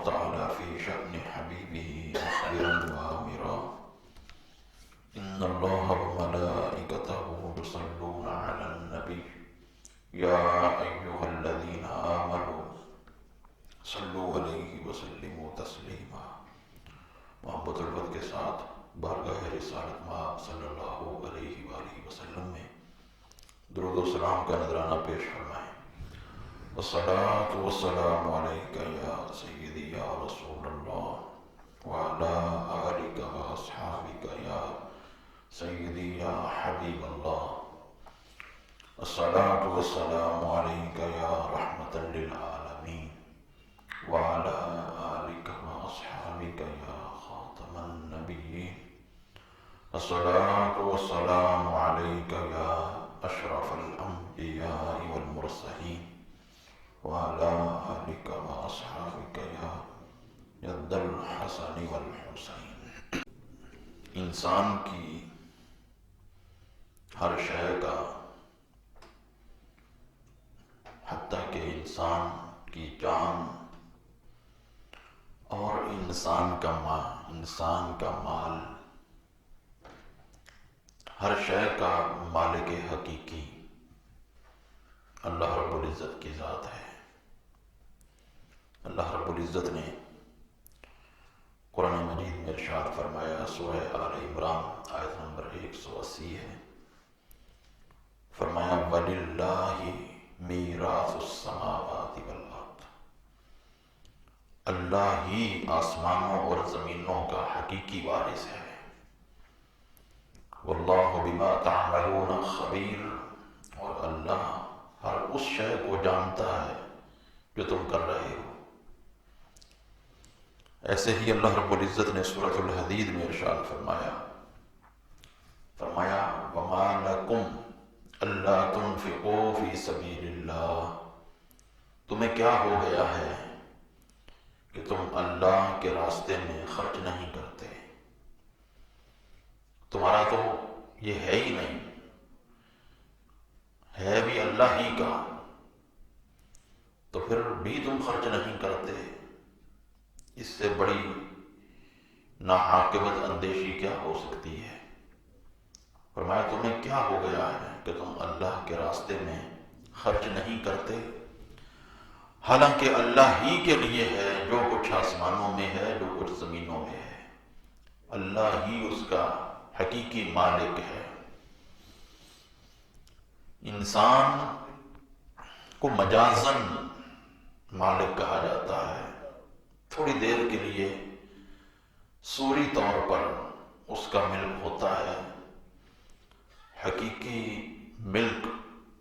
تعالى في شأن حبيبه مخبرا وآمرا إن الله وملائكته يصلون على النبي يا أيها الذين آمنوا صلوا عليه وسلموا تسلیما۔ محبت الفت کے ساتھ بارگاہ رسالت مآب صلی اللہ علیہ وآلہ وسلم میں درود و سلام کا نذرانہ پیش فرمائیں۔ والصلاة والسلام علیکہ یا سیدی یا رسول اللہ وعلی آلک واصحابک یا سیدی یا حبیب اللہ۔ الصلاة والسلام علیکہ یا رحمتا للعالمین وعلی آلک واصحابک یا خاتم النبیین۔ الصلاة والسلام علیکہ یا اشرف الانبیاء والمرسلین وعلى آلك وأصحابك يا جد الحسن والحسین۔ انسان کی ہر شے کا، حتیٰ کہ انسان کی جان اور انسان کا مال، ہر شے کا مالک حقیقی اللہ رب العزت کی ذات ہے۔ اللہ رب العزت نے قرآن مجید میں ارشاد فرمایا، سورہ آل عمران آیت نمبر 180 ہے، فرمایا وَلِلَّهِ مِيرَاثُ السَّمَاوَاتِ وَالْأَرْضِ، اللہ ہی آسمانوں اور زمینوں کا حقیقی وارث ہے۔ وَاللَّهُ بِمَا تَعْمَلُونَ خَبِيرٌ، اور اللہ ہر اس شے کو جانتا ہے جو تم کر رہے ہو۔ ایسے ہی اللہ رب العزت نے سورۃ الحدید میں ارشاد فرمایا وَمَا لَكُمْ أَلَّا تُنْفِقُوا فِي سَبِيلِ اللَّهِ، تمہیں کیا ہو گیا ہے کہ تم اللہ کے راستے میں خرچ نہیں کرتے؟ تمہارا تو یہ ہے ہی نہیں، ہے بھی اللہ ہی کا، تو پھر بھی تم خرچ نہیں کرتے۔ اس سے بڑی ناعاقبت اندیشی کیا ہو سکتی ہے؟ فرمایا تمہیں کیا ہو گیا ہے کہ تم اللہ کے راستے میں خرچ نہیں کرتے، حالانکہ اللہ ہی کے لیے ہے جو کچھ آسمانوں میں ہے، جو کچھ زمینوں میں ہے، اللہ ہی اس کا حقیقی مالک ہے۔ انسان کو مجازاً مالک کہا جاتا ہے، تھوڑی دیر کے لیے صوری طور پر اس کا ملک ہوتا ہے، حقیقی ملک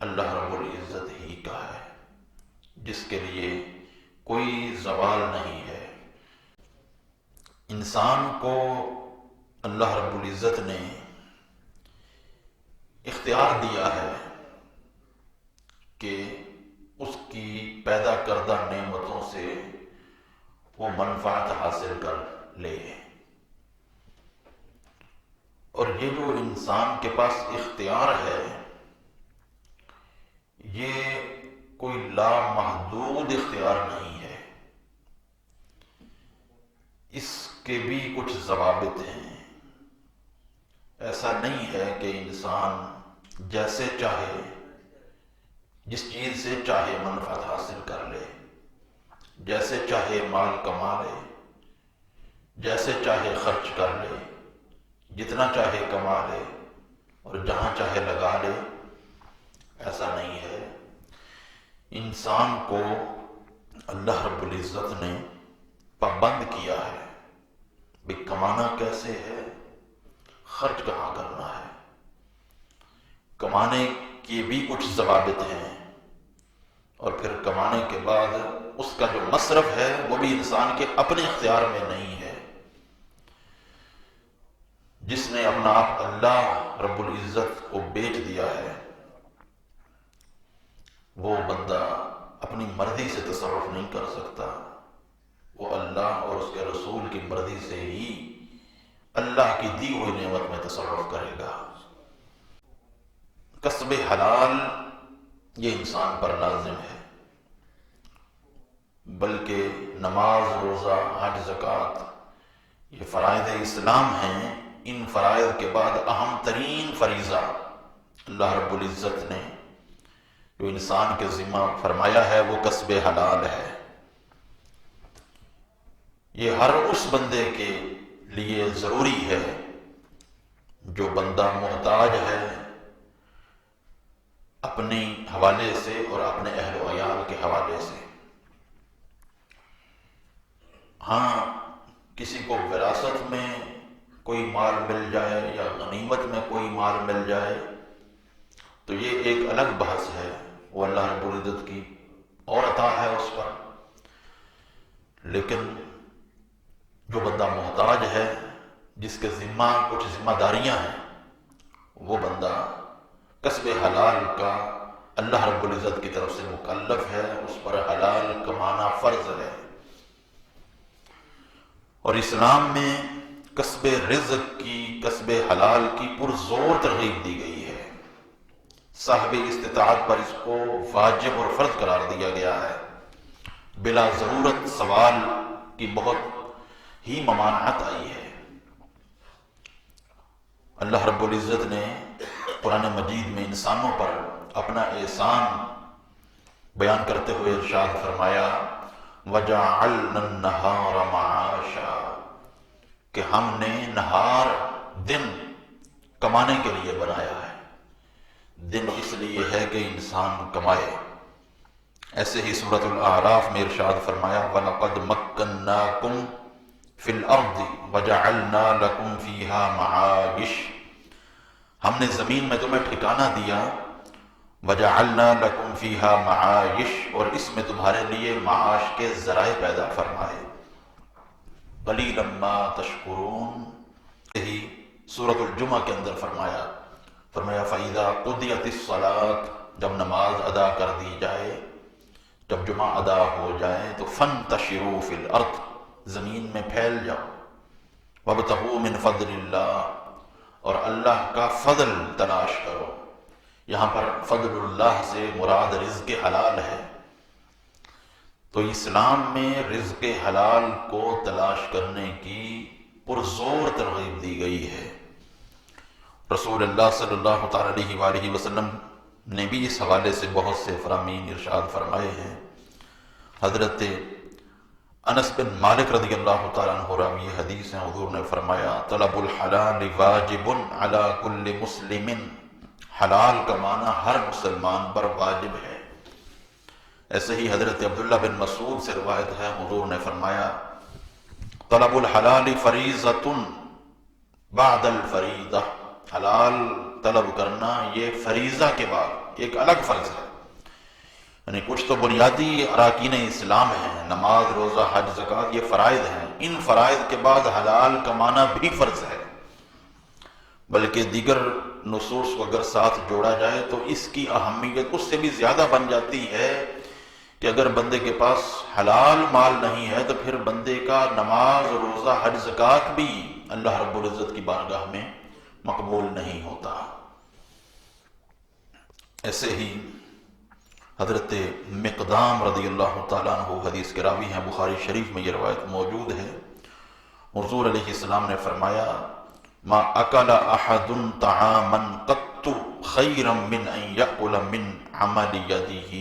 اللہ رب العزت ہی کا ہے، جس کے لیے کوئی زوال نہیں ہے۔ انسان کو اللہ رب العزت نے اختیار دیا ہے کہ اس کی پیدا کردہ نعمتوں سے وہ منفعت حاصل کر لے، اور یہ جو انسان کے پاس اختیار ہے یہ کوئی لامحدود اختیار نہیں ہے، اس کے بھی کچھ ضوابط ہیں۔ ایسا نہیں ہے کہ انسان جیسے چاہے، جس چیز سے چاہے منفعت حاصل کر لے، جیسے چاہے مال کما لے، جیسے چاہے خرچ کر لے، جتنا چاہے کما لے اور جہاں چاہے لگا لے۔ ایسا نہیں ہے۔ انسان کو اللہ رب العزت نے پابند کیا ہے بھی کمانا کیسے ہے، خرچ کہاں کرنا ہے۔ کمانے کے بھی کچھ ضوابط ہیں، اور پھر کمانے کے بعد اس کا جو مصرف ہے وہ بھی انسان کے اپنے اختیار میں نہیں ہے۔ جس نے اپنا آپ اللہ رب العزت کو بیچ دیا ہے، وہ بندہ اپنی مرضی سے تصرف نہیں کر سکتا، وہ اللہ اور اس کے رسول کی مرضی سے ہی اللہ کی دی ہوئی نعمت میں تصرف کرے گا۔ کسب حلال یہ انسان پر لازم ہے۔ بلکہ نماز، روزہ، حج، زکوٰۃ یہ فرائض اسلام ہیں۔ ان فرائض کے بعد اہم ترین فریضہ اللہ رب العزت نے جو انسان کے ذمہ فرمایا ہے وہ کسب حلال ہے۔ یہ ہر اس بندے کے لیے ضروری ہے جو بندہ محتاج ہے اپنے حوالے سے اور اپنے اہل و عیال کے حوالے سے۔ ہاں، کسی کو وراثت میں کوئی مال مل جائے یا غنیمت میں کوئی مال مل جائے تو یہ ایک الگ بحث ہے، وہ اللہ رب العزت کی اور عطا ہے اس پر۔ لیکن جو بندہ محتاج ہے، جس کے ذمہ کچھ ذمہ داریاں ہیں، وہ بندہ کسب حلال کا اللہ رب العزت کی طرف سے مکلف ہے، اس پر حلال کمانا فرض ہے۔ اور اسلام میں کسب رزق کی، کسب حلال کی پرزور ترغیب دی گئی ہے۔ صاحب استطاعت پر اس کو واجب اور فرض قرار دیا گیا ہے۔ بلا ضرورت سوال کی بہت ہی ممانعت آئی ہے۔ اللہ رب العزت نے قرآن مجید میں انسانوں پر اپنا احسان بیان کرتے ہوئے ارشاد فرمایا وَجَعَلْنَا النَّهَارَ مَعَاشًا، کہ ہم نے نہار دن کمانے کے لیے بنایا ہے۔ دن اس لیے ہے کہ انسان کمائے۔ ایسے ہی سورۃ الاعراف میں ارشاد فرمایا وَلَقَدْ مَكَّنَّاكُمْ فِي الْأَرْضِ وَجَعَلْنَا لَكُمْ فِيهَا مَعَائِشَ، ہم نے زمین میں تمہیں ٹھکانہ دیا، وَجَعَلْنَا لَكُمْ فِيهَا مَعَائِشَ، اور اس میں تمہارے لیے معاش کے ذرائع پیدا فرمائے۔ قَلِيلًا مَا تَشْكُرُونَ، یہی سورۃ الجمعہ کے اندر فرمایا فَإِذَا قُضِيَتِ الصَّلَاةُ، جب نماز ادا کر دی جائے، جب جمعہ ادا ہو جائے تو فَانْتَشِرُوا فِي الْأَرْضِ، زمین میں پھیل جاؤ، وَابْتَغُوا مِنْ فَضْلِ اللَّهِ، اور اللہ کا فضل تلاش کرو۔ یہاں پر فضل اللہ سے مراد رزق حلال ہے۔ تو اسلام میں رزق حلال کو تلاش کرنے کی پرزور ترغیب دی گئی ہے۔ رسول اللہ صلی اللہ تعالیٰ علیہ وآلہ وسلم نے بھی اس حوالے سے بہت سے فرامین ارشاد فرمائے ہیں۔ حضرت انس بن مالک رضی اللہ تعالیٰ عنہ راوی حدیث ہیں، حضور نے فرمایا طلب الحلال واجب علی کل مسلم، حلال کمانا ہر مسلمان پر واجب ہے۔ ایسے ہی حضرت عبداللہ بن مسعود سے روایت ہے، حضور نے فرمایا طلب الحلال فریضۃ بعد الفریضہ، حلال طلب کرنا یہ فریضہ کے بعد ایک الگ فرض ہے۔ یعنی کچھ تو بنیادی اراکین اسلام ہیں، نماز، روزہ، حج، زکوٰۃ، یہ فرائض ہیں، ان فرائض کے بعد حلال کمانا بھی فرض ہے۔ بلکہ دیگر نصوص کو اگر ساتھ جوڑا جائے تو اس کی اہمیت اس سے بھی زیادہ بن جاتی ہے کہ اگر بندے کے پاس حلال مال نہیں ہے تو پھر بندے کا نماز، روزہ، حج، زکوٰۃ بھی اللہ رب العزت کی بارگاہ میں مقبول نہیں ہوتا۔ ایسے ہی حضرت مقدام رضی اللہ تعالیٰ عنہ حدیث کے راوی ہیں، بخاری شریف میں یہ روایت موجود ہے۔ حضور علیہ السلام نے فرمایا ما اکل احد طعاما قط خیرا من ان یأکل من عمل یدہ،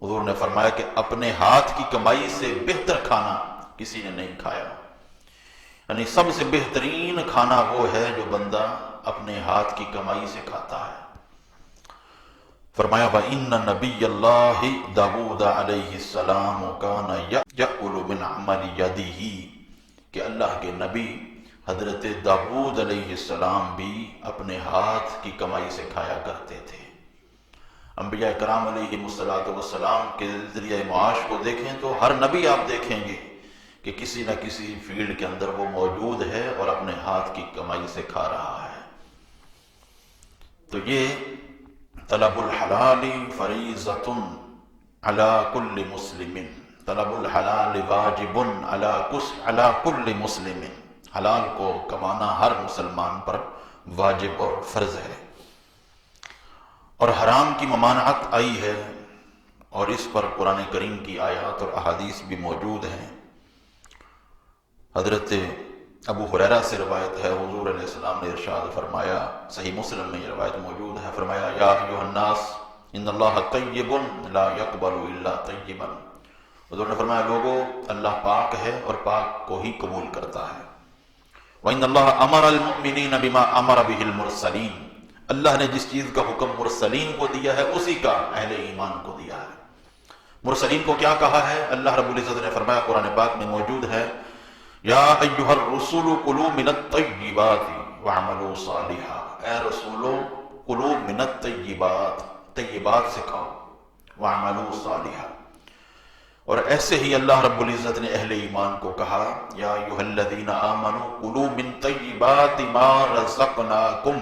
حضور نے فرمایا کہ اپنے ہاتھ کی کمائی سے بہتر کھانا کسی نے نہیں کھایا۔ یعنی سب سے بہترین کھانا وہ ہے جو بندہ اپنے ہاتھ کی کمائی سے کھاتا ہے۔ فرمایا وَإِنَّ نَبِيَّ اللَّهِ داؤد علیہ السلام كَانَ يَأْكُلُ مِنْ عَمَلِ يَدِهِ، کہ اللہ کے نبی حضرت داؤد علیہ السلام بھی اپنے ہاتھ کی کمائی سے کھایا کرتے تھے۔ انبیاء کرام علیہ السلام کے ذریعہ معاش کو دیکھیں تو ہر نبی آپ دیکھیں گے کہ کسی نہ کسی فیلڈ کے اندر وہ موجود ہے اور اپنے ہاتھ کی کمائی سے کھا رہا ہے۔ تو یہ طلب الحلال فریضۃ علی کل مسلم، طلب الحلال واجب علی کل مسلم، حلال کو کمانا ہر مسلمان پر واجب اور فرض ہے۔ اور حرام کی ممانعت آئی ہے اور اس پر قرآن کریم کی آیات اور احادیث بھی موجود ہیں۔ حضرت ابو ہریرہ سے روایت ہے، حضور علیہ السلام نے ارشاد فرمایا، صحیح مسلم میں یہ روایت موجود ہے، فرمایا یا ایھا الناس ان اللہ طیب لا یقبل الا طیبا۔ حضور نے فرمایا لوگو، اللہ پاک ہے اور پاک کو ہی قبول کرتا ہے۔ وَإِنَّ اللَّهَ أَمَرَ الْمُؤْمِنِينَ بِمَا أَمَرَ بِهِ الْمُرْسَلِينَ، اللہ نے جس چیز کا حکم مرسلین کو دیا ہے اسی کا اہل ایمان کو دیا ہے۔ مرسلین کو کیا کہا ہے؟ اللہ رب العزت نے فرمایا، قرآن پاک میں موجود ہے، یا ایھا الرسول کلوا من الطیبات واعملوا صالحا، اے رسولو کلوا من الطیبات، طیبات سے کھاؤ، واعملوا صالحا۔ اور ایسے ہی اللہ رب العزت نے اہل ایمان کو کہا، یا ایھا الذین آمنوا کلوا من طیبات ما رزقناکم،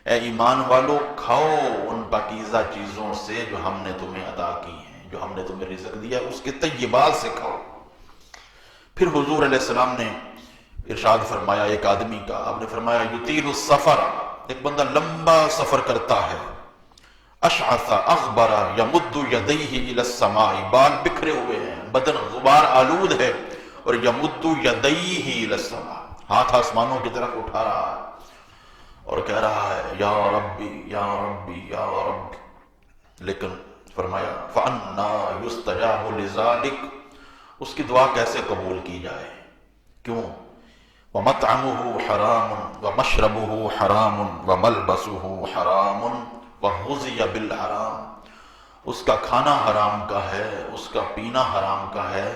اے ایمان والو کھاؤ ان پاکیزہ چیزوں سے جو ہم نے تمہیں عطا کی ہیں، جو ہم نے تمہیں رزق دیا اس کے طیبات سے کھاؤ۔ پھر حضور علیہ السلام نے ارشاد فرمایا ایک آدمی کا، آپ نے فرمایا یطیل السفر، ایک بندہ لمبا سفر کرتا ہے، اشعث اغبر یمد یدیہ الی السماء، بال بکھرے ہوئے ہیں، بدن غبار آلود ہے، اور یمد یدیہ الی السماء، ہاتھ آسمانوں کی طرف اٹھا رہا ہے اور کہہ رہا ہے یا ربی یا ربی یا ربی، لیکن فرمایا فَأَنَّا يُسْتَجَابُ لِذَلِكَ، اس کی دعا کیسے قبول کی جائے؟ کیوں؟ وَمَطْعَمُهُ حَرَامٌ وَمَشْرَبُهُ حَرَامٌ وَمَلْبَسُهُ حَرَامٌ وَغُذِيَ بِالْحَرَامِ، اس کا کھانا حرام کا ہے، اس کا پینا حرام کا ہے،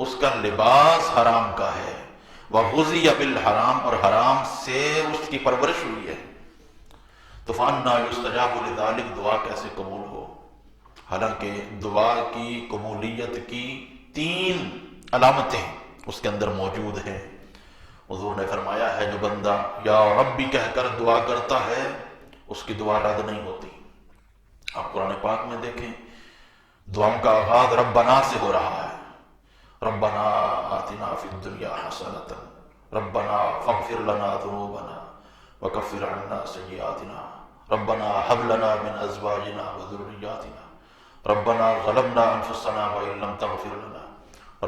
اس کا لباس حرام کا ہے، وَغُذِيَ بِالْحَرَامِ، اور حرام سے اس کی پرورش ہوئی ہے، تو فَأَنَّا يُسْتَجَابُ لِذَلِكَ، دعا کیسے قبول ہو؟ حالانکہ دعا کی قبولیت کی 3 علامتیں اس کے اندر موجود ہیں۔ حضور نے فرمایا ہے جو بندہ یا ربی کہہ کر دعا کرتا ہے اس کی دعا رد نہیں ہوتی۔ آپ قرآن پاک میں دیکھیں دعاؤں کا آغاز ربنا سے ہو رہا ہے، ربنا آتنا فی الدنیا حسنۃ، ربنا فاغفر لنا ذنوبنا وکفر عنا سیئاتنا، ربنا هب لنا من ازواجنا وذریاتنا، ربنا ظلمنا انفسنا وان لم تغفر لنا،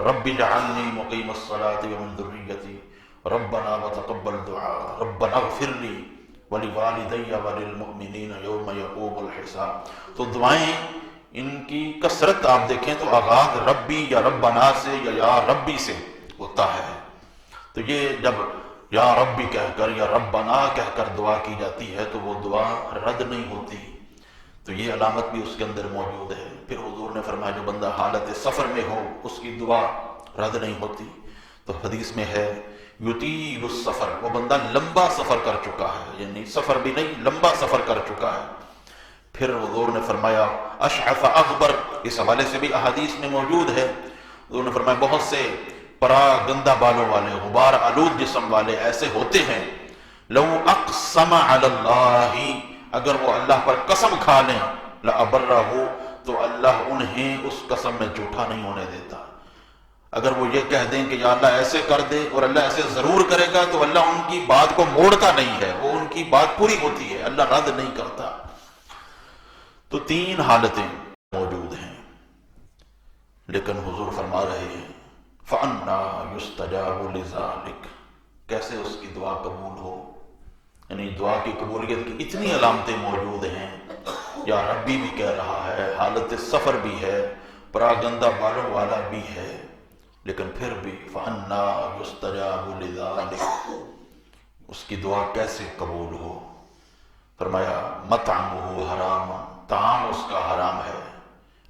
رب اجعلنی مقیم الصلاة ومن ذریتی، ربنا وتقبل دعاء، ربنا اغفر لی ولوالدی وللمؤمنین یوم یقوم الحساب۔ تو دعائیں ان کی کثرت آپ دیکھیں تو آغاز ربی یا ربنا سے یا ربی سے ہوتا ہے، تو یہ جب یا ربی کہہ کر یا ربنا کہہ کر دعا کی جاتی ہے تو وہ دعا رد نہیں ہوتی، تو یہ علامت بھی اس کے اندر موجود ہے۔ پھر حضور نے فرمایا جو بندہ حالت سفر میں ہو اس کی دعا رد نہیں ہوتی، تو حدیث میں ہے یطیل السفر، وہ بندہ لمبا سفر کر چکا ہے، یعنی سفر بھی نہیں لمبا سفر کر چکا ہے۔ پھر حضور نے فرمایا اشعث اغبر، اس حوالے سے بھی احادیث میں موجود ہے، حضور نے فرمایا بہت سے پرا گندہ بالوں والے غبار آلود جسم والے ایسے ہوتے ہیں، لو اقسم علی اللہ، اگر وہ اللہ پر قسم کھا لیں، لأبرہ، تو اللہ انہیں اس قسم میں جھوٹا نہیں ہونے دیتا۔ اگر وہ یہ کہہ دیں کہ یا اللہ ایسے کر دے اور اللہ ایسے ضرور کرے گا تو اللہ ان کی بات کو موڑتا نہیں ہے، وہ ان کی بات پوری ہوتی ہے، اللہ رد نہیں کرتا۔ تو 3 حالتیں موجود ہیں، لیکن حضور فرما رہے ہیں فَأَنَّا يُسْتَجَابُ لِذَلِكَ، کیسے اس کی دعا قبول ہو؟ یعنی دعا کی قبولیت کی اتنی علامتیں موجود ہیں، یا ربی بھی کہہ رہا ہے، حالت سفر بھی ہے، پراگندہ بالوں والا بھی ہے، لیکن پھر بھی فَأَنَّا يُسْتَجَابُ لِذَلِكَ، اس کی دعا کیسے قبول ہو؟ فرمایا مطعمہ حرام، طعام اس کا حرام ہے،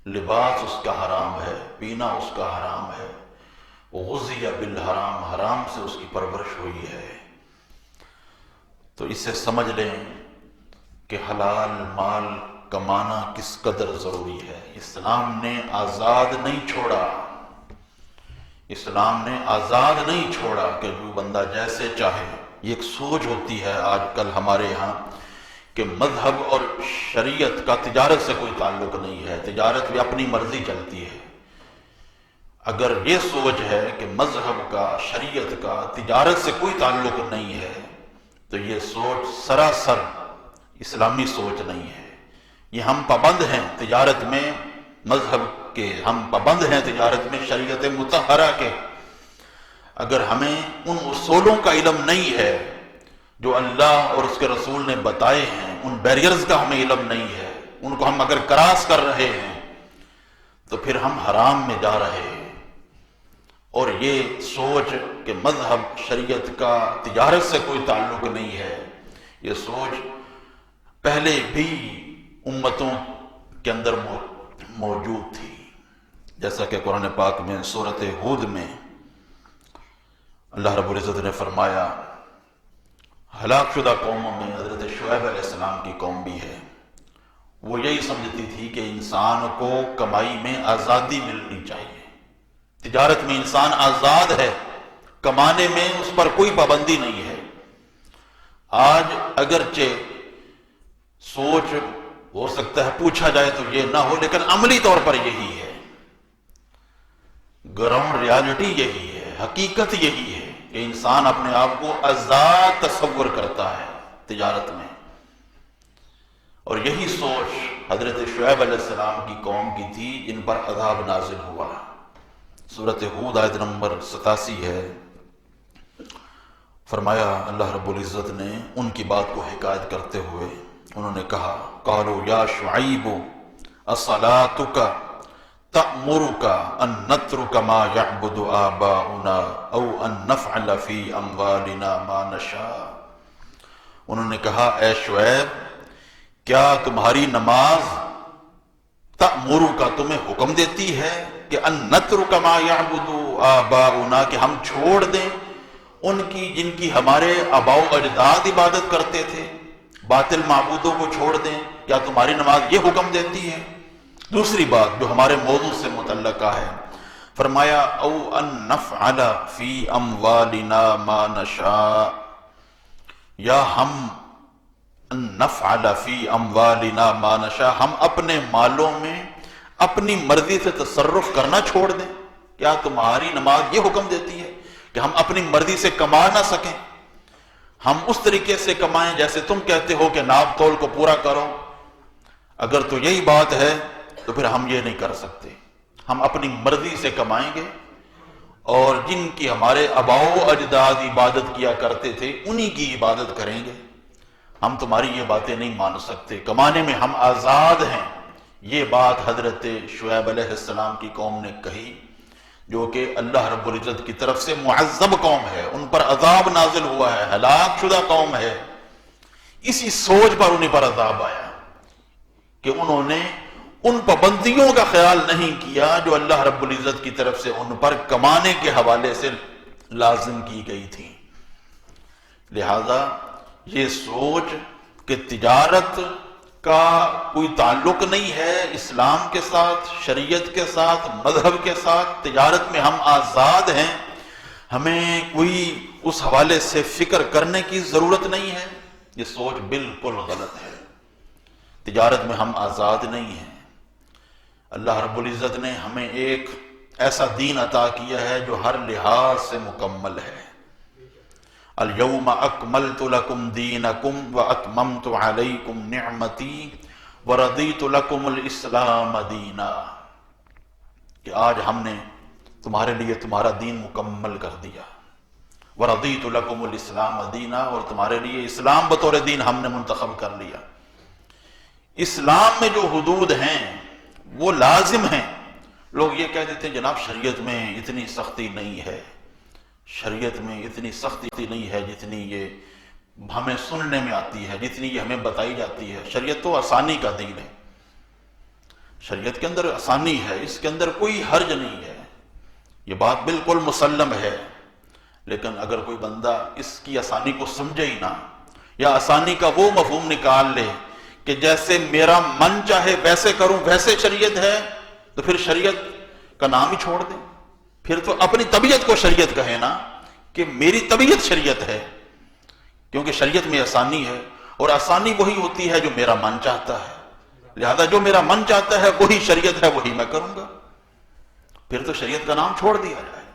لباس اس کا حرام ہے، پینا اس کا حرام ہے، غذی بالحرام، حرام سے اس کی پرورش ہوئی ہے۔ تو اسے سمجھ لیں کہ حلال مال کمانا کس قدر ضروری ہے۔ اسلام نے آزاد نہیں چھوڑا، اسلام نے آزاد نہیں چھوڑا کہ جو بندہ جیسے چاہے۔ یہ ایک سوچ ہوتی ہے آج کل ہمارے ہاں کہ مذہب اور شریعت کا تجارت سے کوئی تعلق نہیں ہے، تجارت بھی اپنی مرضی چلتی ہے۔ اگر یہ سوچ ہے کہ مذہب کا، شریعت کا تجارت سے کوئی تعلق نہیں ہے تو یہ سوچ سراسر اسلامی سوچ نہیں ہے۔ یہ ہم پابند ہیں تجارت میں مذہب کے ہم پابند ہیں، تجارت میں شریعت مطہرہ کے، اگر ہمیں ان اصولوں کا علم نہیں ہے جو اللہ اور اس کے رسول نے بتائے ہیں، ان بیریئرز کا ہمیں علم نہیں ہے، ان کو ہم اگر کراس کر رہے ہیں تو پھر ہم حرام میں جا رہے ہیں۔ اور یہ سوچ کہ مذہب شریعت کا تجارت سے کوئی تعلق نہیں ہے، یہ سوچ پہلے بھی امتوں کے اندر موجود تھی، جیسا کہ قرآن پاک میں سورۃ ہود میں اللہ رب العزت نے فرمایا، ہلاک شدہ قوموں میں حضرت شعیب علیہ السلام کی قوم بھی ہے، وہ یہی سمجھتی تھی کہ انسان کو کمائی میں آزادی ملنی چاہیے، تجارت میں انسان آزاد ہے، کمانے میں اس پر کوئی پابندی نہیں ہے۔ آج اگرچہ سوچ ہو سکتا ہے پوچھا جائے تو یہ نہ ہو، لیکن عملی طور پر یہی ہے، گراؤنڈ ریالٹی یہی ہے، حقیقت یہی ہے کہ انسان اپنے آپ کو آزاد تصور کرتا ہے تجارت میں۔ اور یہی سوچ حضرت شعیب علیہ السلام کی قوم کی تھی جن پر عذاب نازل ہوا۔ سورۃ ہود آیت نمبر 87 ہے، فرمایا اللہ رب العزت نے ان کی بات کو حکایت کرتے ہوئے، انہوں نے کہا، قالوا یا شعیب اصلاتک تأمرک ان نترک ما یعبد آباؤنا او ان نفعل فی اموالنا ما نشاء۔ انہوں نے کہا، اے شعیب، کیا تمہاری نماز تأمرک تمہیں حکم دیتی ہے کہ ان نترک ما یعبد آباؤنا، کہ ہم چھوڑ دیں ان کی جن کی ہمارے آباء و اجداد عبادت کرتے تھے، باطل معبودوں کو چھوڑ دیں؟ کیا تمہاری نماز یہ حکم دیتی ہے؟ دوسری بات جو ہمارے موضوع سے متعلقہ ہے، فرمایا او ان نفعل فی اموالنا ما نشاء، یا ہم ان نفعل فی اموالنا ما نشاء، ہم اپنے مالوں میں اپنی مرضی سے تصرف کرنا چھوڑ دیں؟ کیا تمہاری نماز یہ حکم دیتی ہے کہ ہم اپنی مرضی سے کما نہ سکیں، ہم اس طریقے سے کمائیں جیسے تم کہتے ہو کہ ناپ تول کو پورا کرو؟ اگر تو یہی بات ہے تو پھر ہم یہ نہیں کر سکتے، ہم اپنی مرضی سے کمائیں گے اور جن کی ہمارے آباء و اجداد عبادت کیا کرتے تھے انہی کی عبادت کریں گے، ہم تمہاری یہ باتیں نہیں مان سکتے، کمانے میں ہم آزاد ہیں۔ یہ بات حضرت شعیب علیہ السلام کی قوم نے کہی، جو کہ اللہ رب العزت کی طرف سے معذب قوم ہے، ان پر عذاب نازل ہوا ہے، ہلاک شدہ قوم ہے۔ اسی سوچ پر انہیں پر عذاب آیا کہ انہوں نے ان پابندیوں کا خیال نہیں کیا جو اللہ رب العزت کی طرف سے ان پر کمانے کے حوالے سے لازم کی گئی تھی۔ لہذا یہ سوچ کہ تجارت کا کوئی تعلق نہیں ہے اسلام کے ساتھ، شریعت کے ساتھ، مذہب کے ساتھ، تجارت میں ہم آزاد ہیں، ہمیں کوئی اس حوالے سے فکر کرنے کی ضرورت نہیں ہے، یہ سوچ بالکل غلط ہے۔ تجارت میں ہم آزاد نہیں ہیں۔ اللہ رب العزت نے ہمیں ایک ایسا دین عطا کیا ہے جو ہر لحاظ سے مکمل ہے۔ اليوم اکملت لکم دینکم واتممت علیکم نعمتی ورضیت لکم الاسلام دینا، کہ آج ہم نے تمہارے لیے تمہارا دین مکمل کر دیا، ورضیت لکم الاسلام دینا، اور تمہارے لیے اسلام بطور دین ہم نے منتخب کر لیا۔ اسلام میں جو حدود ہیں وہ لازم ہیں۔ لوگ یہ کہہ دیتے ہیں جناب شریعت میں اتنی سختی نہیں ہے، شریعت میں اتنی سختی نہیں ہے جتنی یہ ہمیں سننے میں آتی ہے، جتنی یہ ہمیں بتائی جاتی ہے۔ شریعت تو آسانی کا دین ہے، شریعت کے اندر آسانی ہے، اس کے اندر کوئی حرج نہیں ہے، یہ بات بالکل مسلم ہے۔ لیکن اگر کوئی بندہ اس کی آسانی کو سمجھے ہی نہ، یا آسانی کا وہ مفہوم نکال لے کہ جیسے میرا من چاہے ویسے کروں ویسے شریعت ہے، تو پھر شریعت کا نام ہی چھوڑ دیں، پھر تو اپنی طبیعت کو شریعت کہے نا کہ میری طبیعت شریعت ہے، کیونکہ شریعت میں آسانی ہے، اور آسانی وہی ہوتی ہے جو میرا من چاہتا ہے، لہذا جو میرا من چاہتا ہے وہی شریعت ہے، وہی میں کروں گا، پھر تو شریعت کا نام چھوڑ دیا جائے۔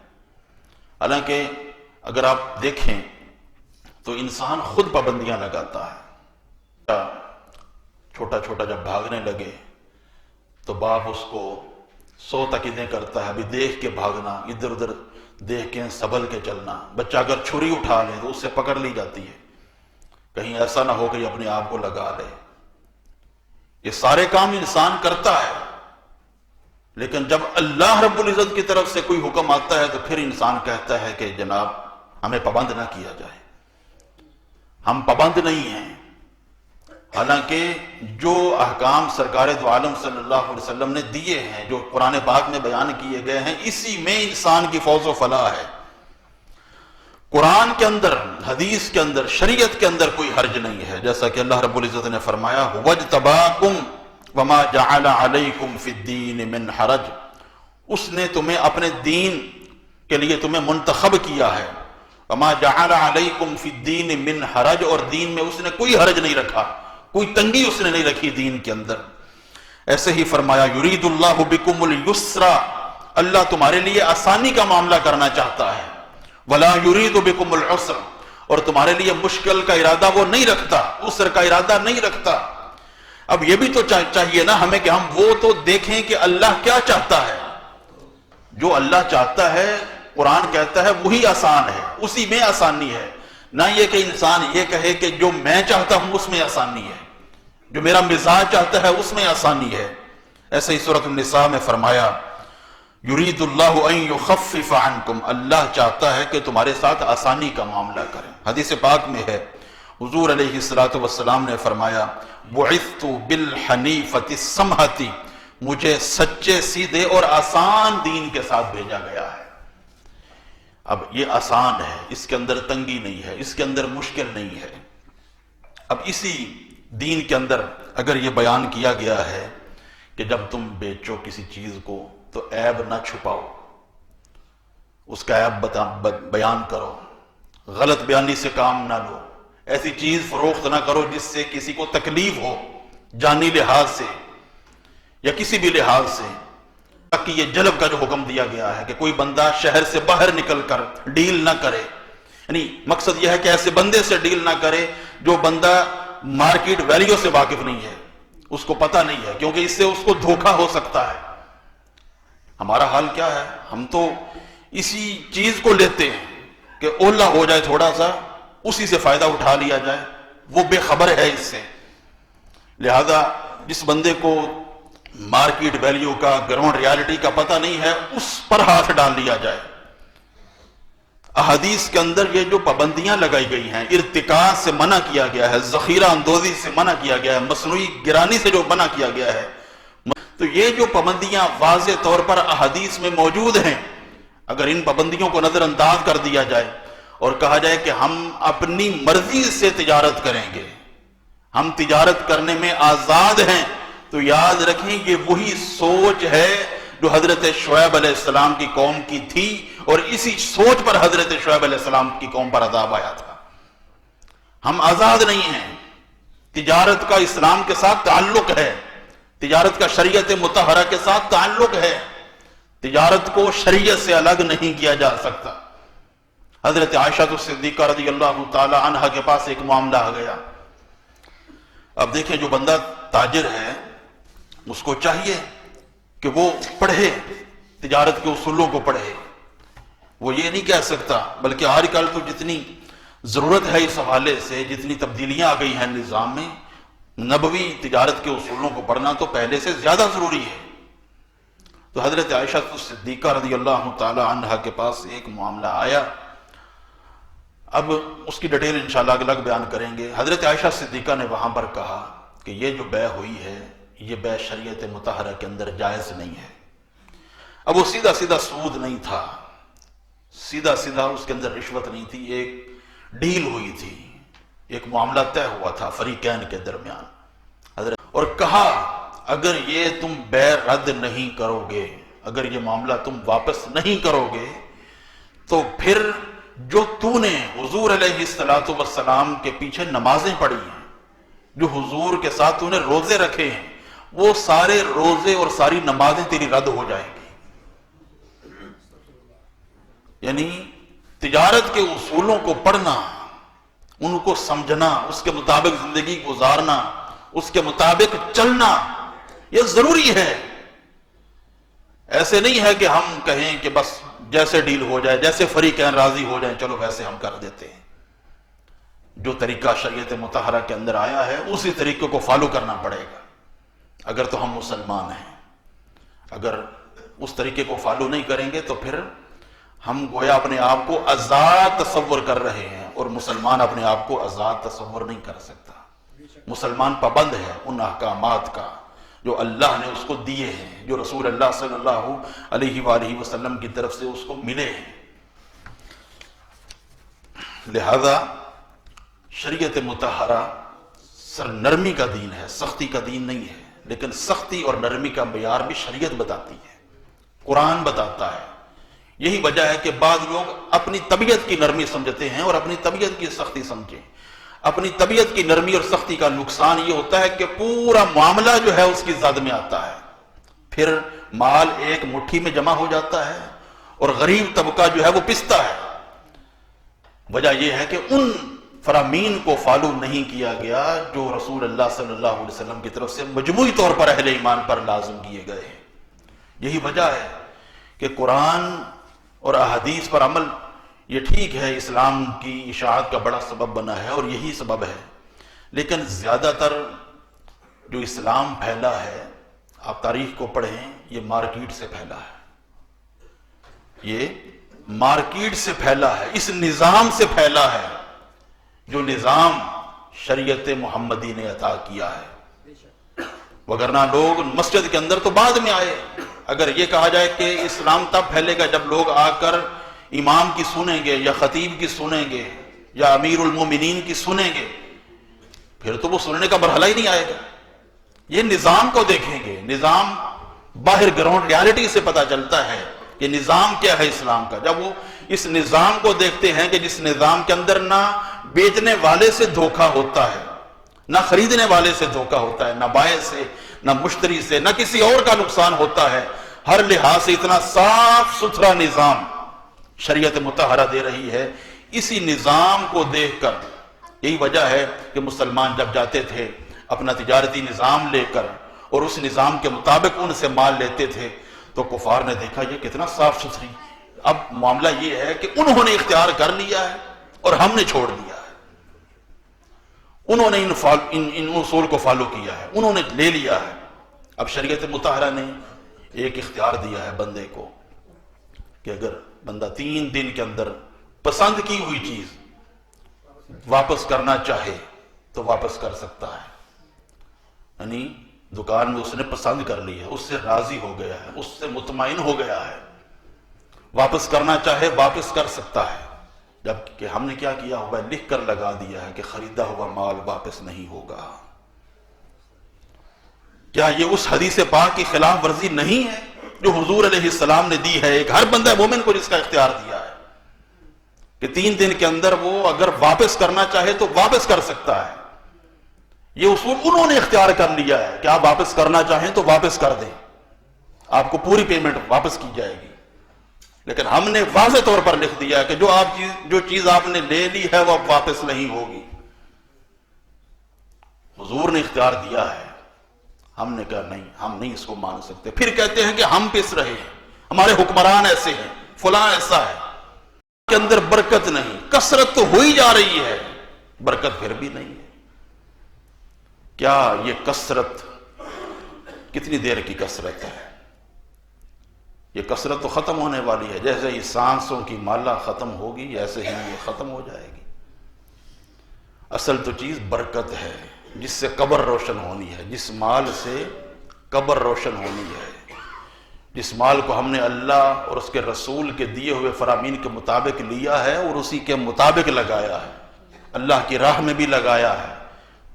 حالانکہ اگر آپ دیکھیں تو انسان خود پابندیاں لگاتا ہے۔ چھوٹا چھوٹا جب بھاگنے لگے تو باپ اس کو 100 تاکیدیں کرتا ہے، ابھی دیکھ کے بھاگنا، ادھر ادھر دیکھ کے سنبھل کے چلنا۔ بچہ اگر چھری اٹھا لے تو اس سے پکڑ لی جاتی ہے، کہیں ایسا نہ ہو کہ یہ اپنے آپ کو لگا لے۔ یہ سارے کام انسان کرتا ہے، لیکن جب اللہ رب العزت کی طرف سے کوئی حکم آتا ہے تو پھر انسان کہتا ہے کہ جناب ہمیں پابند نہ کیا جائے، ہم پابند نہیں ہیں۔ حالانکہ جو احکام سرکار دو عالم صلی اللہ علیہ وسلم نے دیے ہیں، جو قرآن پاک میں بیان کیے گئے ہیں، اسی میں انسان کی فوز و فلاح ہے۔ قرآن کے اندر، حدیث کے اندر، شریعت کے اندر کوئی حرج نہیں ہے، جیسا کہ اللہ رب العزت نے فرمایا وَاجْتَبَاكُمْ وَمَا جَعَلَ عَلَيْكُمْ فِي الدِّينِ مِنْ حَرَجٍ، اس نے تمہیں اپنے دین کے لیے تمہیں منتخب کیا ہے۔ وَمَا جَعَلَ عَلَيْكُمْ فِي الدِّينِ مِنْ حَرَجٍ، اور دین میں اس نے کوئی حرج نہیں رکھا، کوئی تنگی اس نے نہیں رکھی دین کے اندر۔ ایسے ہی فرمایا یرید اللہ بکم اليسر، اللہ تمہارے لیے آسانی کا معاملہ کرنا چاہتا ہے، ولا یرید بکم العسر، اور تمہارے لیے مشکل کا ارادہ وہ نہیں رکھتا، عسر کا ارادہ نہیں رکھتا۔ اب یہ بھی تو چاہیے نا ہمیں کہ ہم وہ تو دیکھیں کہ اللہ کیا چاہتا ہے۔ جو اللہ چاہتا ہے قرآن کہتا ہے وہی آسان ہے، اسی میں آسانی ہے، نہ یہ کہ انسان یہ کہے کہ جو میں چاہتا ہوں اس میں آسانی ہے، جو میرا مزاج چاہتا ہے اس میں آسانی ہے۔ ایسے ہی سورۃ النساء میں فرمایا یرید اللہ ان یخفف عنکم، اللہ چاہتا ہے کہ تمہارے ساتھ آسانی کا معاملہ کریں۔ حدیث پاک میں ہے حضور علیہ السلام نے فرمایا بعثت بالحنیفۃ السمحۃ، مجھے سچے سیدھے اور آسان دین کے ساتھ بھیجا گیا ہے۔ اب یہ آسان ہے، اس کے اندر تنگی نہیں ہے، اس کے اندر مشکل نہیں ہے۔ اب اسی دین کے اندر اگر یہ بیان کیا گیا ہے کہ جب تم بیچو کسی چیز کو تو عیب نہ چھپاؤ، اس کا عیب بیان کرو، غلط بیانی سے کام نہ لو، ایسی چیز فروخت نہ کرو جس سے کسی کو تکلیف ہو، جانی لحاظ سے یا کسی بھی لحاظ سے۔ کہ یہ جلب کا جو حکم دیا گیا ہے کہ کوئی بندہ شہر سے باہر نکل کر ڈیل نہ کرے، یعنی مقصد یہ ہے کہ ایسے بندے سے ڈیل نہ کرے جو بندہ مارکیٹ ویلیو سے واقف نہیں ہے، اس کو پتہ نہیں ہے، کیونکہ اس سے اس کو دھوکہ ہو سکتا ہے۔ ہمارا حال کیا ہے، ہم تو اسی چیز کو لیتے ہیں کہ اولا ہو جائے تھوڑا سا، اسی سے فائدہ اٹھا لیا جائے، وہ بے خبر ہے اس سے۔ لہذا جس بندے کو مارکیٹ ویلیو کا، گراؤنڈ ریالٹی کا پتہ نہیں ہے، اس پر ہاتھ ڈال لیا جائے۔ احادیث کے اندر یہ جو پابندیاں لگائی گئی ہیں، ارتکاز سے منع کیا گیا ہے، ذخیرہ اندوزی سے منع کیا گیا ہے، مصنوعی گرانی سے جو منع کیا گیا ہے، تو یہ جو پابندیاں واضح طور پر احادیث میں موجود ہیں، اگر ان پابندیوں کو نظر انداز کر دیا جائے اور کہا جائے کہ ہم اپنی مرضی سے تجارت کریں گے، ہم تجارت کرنے میں آزاد ہیں، تو یاد رکھیں یہ وہی سوچ ہے جو حضرت شعیب علیہ السلام کی قوم کی تھی، اور اسی سوچ پر حضرت شعیب علیہ السلام کی قوم پر عذاب آیا تھا۔ ہم آزاد نہیں ہیں، تجارت کا اسلام کے ساتھ تعلق ہے، تجارت کا شریعت مطہرہ کے ساتھ تعلق ہے، تجارت کو شریعت سے الگ نہیں کیا جا سکتا۔ حضرت عائشہ صدیقہ رضی اللہ تعالی عنہا کے پاس ایک معاملہ آ گیا۔ اب دیکھیں جو بندہ تاجر ہے اس کو چاہیے کہ وہ پڑھے، تجارت کے اصولوں کو پڑھے، وہ یہ نہیں کہہ سکتا، بلکہ آج کل تو جتنی ضرورت ہے اس حوالے سے، جتنی تبدیلیاں آ گئی ہیں نظام میں، نبوی تجارت کے اصولوں کو پڑھنا تو پہلے سے زیادہ ضروری ہے۔ تو حضرت عائشہ صدیقہ رضی اللہ تعالی عنہا کے پاس ایک معاملہ آیا، اب اس کی ڈیٹیل انشاءاللہ الگ بیان کریں گے۔ حضرت عائشہ صدیقہ نے وہاں پر کہا کہ یہ جو بے ہوئی ہے یہ بے شریعت مطہرہ کے اندر جائز نہیں ہے۔ اب وہ سیدھا سیدھا سود نہیں تھا، سیدھا سیدھا اس کے اندر رشوت نہیں تھی، ایک ڈیل ہوئی تھی، ایک معاملہ طے ہوا تھا فریقین کے درمیان۔ حضرت اور کہا اگر یہ تم بے رد نہیں کرو گے، اگر یہ معاملہ تم واپس نہیں کرو گے تو پھر جو تو نے حضور علیہ السلام کے پیچھے نمازیں پڑھی ہیں، جو حضور کے ساتھ تو نے روزے رکھے ہیں، وہ سارے روزے اور ساری نمازیں تیری رد ہو جائیں گی۔ یعنی تجارت کے اصولوں کو پڑھنا، ان کو سمجھنا، اس کے مطابق زندگی گزارنا، اس کے مطابق چلنا، یہ ضروری ہے۔ ایسے نہیں ہے کہ ہم کہیں کہ بس جیسے ڈیل ہو جائے، جیسے فریقین راضی ہو جائیں چلو ویسے ہم کر دیتے ہیں۔ جو طریقہ شریعت مطہرہ کے اندر آیا ہے اسی طریقے کو فالو کرنا پڑے گا اگر تو ہم مسلمان ہیں۔ اگر اس طریقے کو فالو نہیں کریں گے تو پھر ہم گویا اپنے آپ کو آزاد تصور کر رہے ہیں، اور مسلمان اپنے آپ کو آزاد تصور نہیں کر سکتا۔ مسلمان پابند ہے ان احکامات کا جو اللہ نے اس کو دیے ہیں، جو رسول اللہ صلی اللہ علیہ وآلہ وسلم کی طرف سے اس کو ملے ہیں۔ لہذا شریعت مطہرہ سر نرمی کا دین ہے، سختی کا دین نہیں ہے، لیکن سختی اور نرمی کا معیار بھی شریعت بتاتی ہے، قرآن بتاتا ہے۔ یہی وجہ ہے کہ بعض لوگ اپنی طبیعت کی نرمی سمجھتے ہیں اور اپنی طبیعت کی سختی سمجھیں۔ اپنی طبیعت کی نرمی اور سختی کا نقصان یہ ہوتا ہے کہ پورا معاملہ جو ہے اس کی زد میں آتا ہے، پھر مال ایک مٹھی میں جمع ہو جاتا ہے اور غریب طبقہ جو ہے وہ پستا ہے۔ وجہ یہ ہے کہ ان فرامین کو فالو نہیں کیا گیا جو رسول اللہ صلی اللہ علیہ وسلم کی طرف سے مجموعی طور پر اہل ایمان پر لازم کیے گئے ہیں۔ یہی وجہ ہے کہ قرآن اور احادیث پر عمل یہ ٹھیک ہے، اسلام کی اشاعت کا بڑا سبب بنا ہے اور یہی سبب ہے، لیکن زیادہ تر جو اسلام پھیلا ہے، آپ تاریخ کو پڑھیں، یہ مارکیٹ سے پھیلا ہے، یہ مارکیٹ سے پھیلا ہے، اس نظام سے پھیلا ہے جو نظام شریعت محمدی نے عطا کیا ہے۔ وگرنہ لوگ مسجد کے اندر تو بعد میں آئے۔ اگر یہ کہا جائے کہ اسلام تب پھیلے گا جب لوگ آ کر امام کی سنیں گے یا خطیب کی سنیں گے یا امیر المومنین کی سنیں گے، پھر تو وہ سننے کا مرحلہ ہی نہیں آئے گا۔ یہ نظام کو دیکھیں گے، نظام باہر گراؤنڈ ریالٹی سے پتہ چلتا ہے کہ نظام کیا ہے اسلام کا۔ جب وہ اس نظام کو دیکھتے ہیں کہ جس نظام کے اندر نہ بیچنے والے سے دھوکہ ہوتا ہے، نہ خریدنے والے سے دھوکہ ہوتا ہے، نہ بائع سے، نہ مشتری سے، نہ کسی اور کا نقصان ہوتا ہے، ہر لحاظ سے اتنا صاف ستھرا نظام شریعت مطہرہ دے رہی ہے، اسی نظام کو دیکھ کر یہی وجہ ہے کہ مسلمان جب جاتے تھے اپنا تجارتی نظام لے کر اور اس نظام کے مطابق ان سے مال لیتے تھے تو کفار نے دیکھا یہ کتنا صاف ستھری۔ اب معاملہ یہ ہے کہ انہوں نے اختیار کر لیا ہے اور ہم نے چھوڑ دیا ہے، انہوں نے ان اصول کو فالو کیا ہے، انہوں نے لے لیا ہے۔ اب شریعت مطہرہ نے ایک اختیار دیا ہے بندے کو کہ اگر بندہ 3 دن کے اندر پسند کی ہوئی چیز واپس کرنا چاہے تو واپس کر سکتا ہے، یعنی دکان میں اس نے پسند کر لی ہے، اس سے راضی ہو گیا ہے، اس سے مطمئن ہو گیا ہے، واپس کرنا چاہے واپس کر سکتا ہے۔ جبکہ ہم نے کیا کیا ہوا ہے، لکھ کر لگا دیا ہے کہ خریدا ہوا مال واپس نہیں ہوگا۔ کیا یہ اس حدیث پاک کی خلاف ورزی نہیں ہے جو حضور علیہ السلام نے دی ہے؟ ایک ہر بندہ مومن کو جس کا اختیار دیا ہے کہ 3 دن کے اندر وہ اگر واپس کرنا چاہے تو واپس کر سکتا ہے۔ یہ اصول انہوں نے اختیار کر لیا ہے کہ آپ واپس کرنا چاہیں تو واپس کر دیں، آپ کو پوری پیمنٹ واپس کی جائے گی۔ لیکن ہم نے واضح طور پر لکھ دیا کہ جو چیز آپ نے لے لی ہے وہ اب واپس نہیں ہوگی۔ حضور نے اختیار دیا ہے، ہم نے کہا نہیں، ہم نہیں اس کو مان سکتے۔ پھر کہتے ہیں کہ ہم پس رہے ہیں، ہمارے حکمران ایسے ہیں، فلاں ایسا ہے، کے اندر برکت نہیں، کثرت تو ہوئی جا رہی ہے، برکت پھر بھی نہیں ہے۔ کیا یہ کثرت کتنی دیر کی کثرت ہے؟ یہ کثرت تو ختم ہونے والی ہے، جیسے ہی سانسوں کی مالا ختم ہوگی ایسے ہی یہ ختم ہو جائے گی۔ اصل تو چیز برکت ہے جس سے قبر روشن ہونی ہے، جس مال سے قبر روشن ہونی ہے، جس مال کو ہم نے اللہ اور اس کے رسول کے دیے ہوئے فرامین کے مطابق لیا ہے اور اسی کے مطابق لگایا ہے، اللہ کی راہ میں بھی لگایا ہے،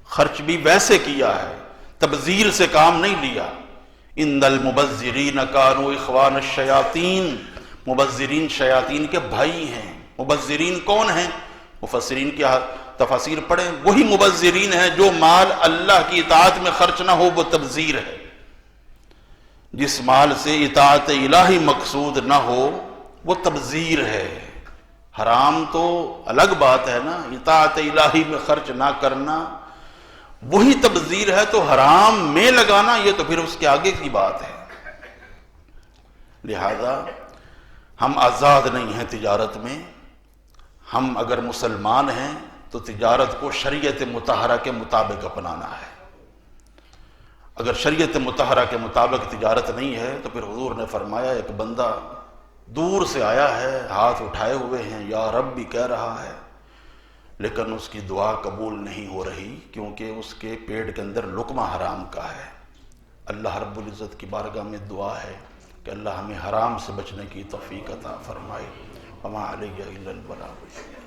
خرچ بھی ویسے کیا ہے، تبذیر سے کام نہیں لیا۔ ان المبذرین کانوا اخوان الشیاطین، مبذرین شیاطین کے بھائی ہیں۔ مبذرین کون ہیں؟ مفسرین کی تفاسیر پڑھیں، وہی مبذرین ہیں جو مال اللہ کی اطاعت میں خرچ نہ ہو وہ تبذیر ہے، جس مال سے اطاعت الہی مقصود نہ ہو وہ تبذیر ہے۔ حرام تو الگ بات ہے نا، اطاعت الہی میں خرچ نہ کرنا وہی تبذیر ہے، تو حرام میں لگانا یہ تو پھر اس کے آگے کی بات ہے۔ لہذا ہم آزاد نہیں ہیں تجارت میں. ہم اگر مسلمان ہیں تو تجارت کو شریعت مطہرہ کے مطابق اپنانا ہے. اگر شریعت مطہرہ کے مطابق تجارت نہیں ہے تو پھر حضور نے فرمایا ایک بندہ دور سے آیا ہے، ہاتھ اٹھائے ہوئے ہیں، یا رب بھی کہہ رہا ہے، لیکن اس کی دعا قبول نہیں ہو رہی کیونکہ اس کے پیٹ کے اندر لقمہ حرام کا ہے. اللہ رب العزت کی بارگاہ میں دعا ہے کہ اللہ ہمیں حرام سے بچنے کی توفیق عطا فرمائے. وما علیہ الا البلاغ.